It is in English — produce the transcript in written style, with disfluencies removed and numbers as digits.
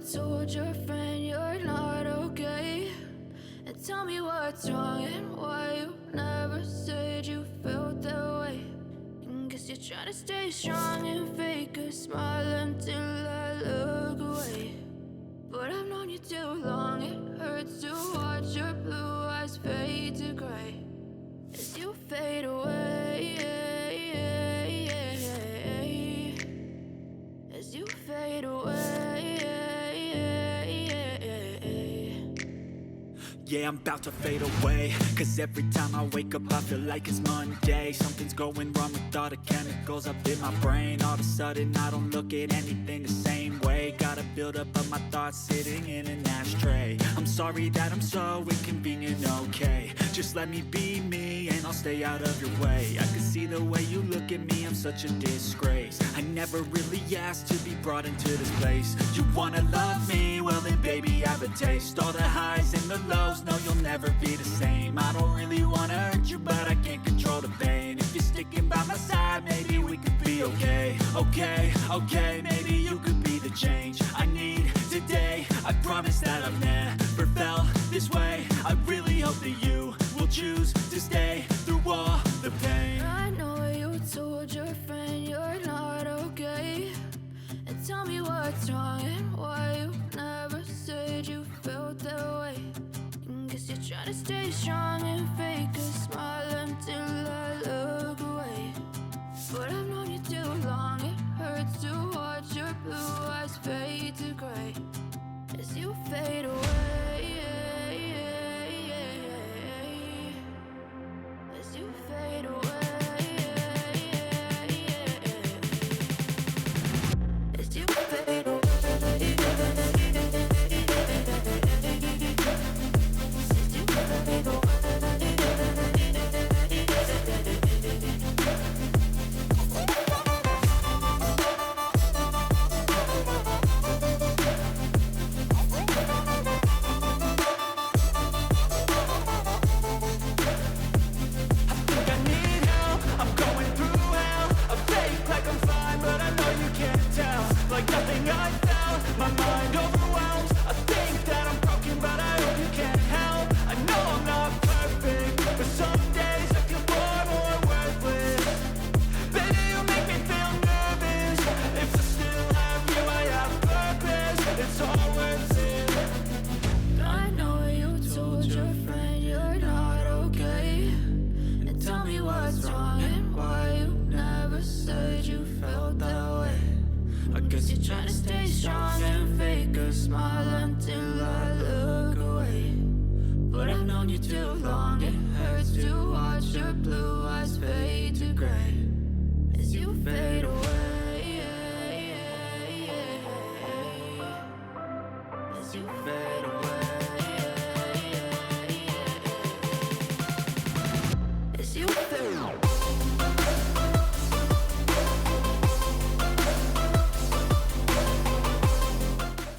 told your friend you're not okay? And tell me what's wrong and why you never said you felt that way. And guess you're trying to stay strong and fake a smile until I look away. But I've known you too long, it hurts to watch your blue eyes fade to gray as you fade away, as you fade away. Yeah, I'm about to fade away, cause every time I wake up I feel like it's Monday. Something's going wrong with all the chemicals up in my brain. All of a sudden I don't look at anything the same way. Got a build up of my thoughts sitting in an ashtray. I'm sorry that I'm so inconvenient, okay? Just let me be me and I'll stay out of your way. I can see the way you look at me, I'm such a disgrace. I never really asked to be brought into this place. You wanna love me? Well then baby have a taste. All the highs and the lows, no you'll never be the same. I don't really wanna hurt you but I can't control the pain. If you're sticking by my side maybe we could be okay. Okay, maybe you could be the change I need today. I promise that I've never felt this way. I really hope that you will choose to stay through all the pain. I know you told your friend you're not okay. And tell me what's wrong and why you never said you felt that way. And guess you're trying to stay strong and fake a smile until I look away. But I've known you too long, it hurts to watch your blue eyes fade to gray as you fade away, as you fade away, as you fade away. As you fade away.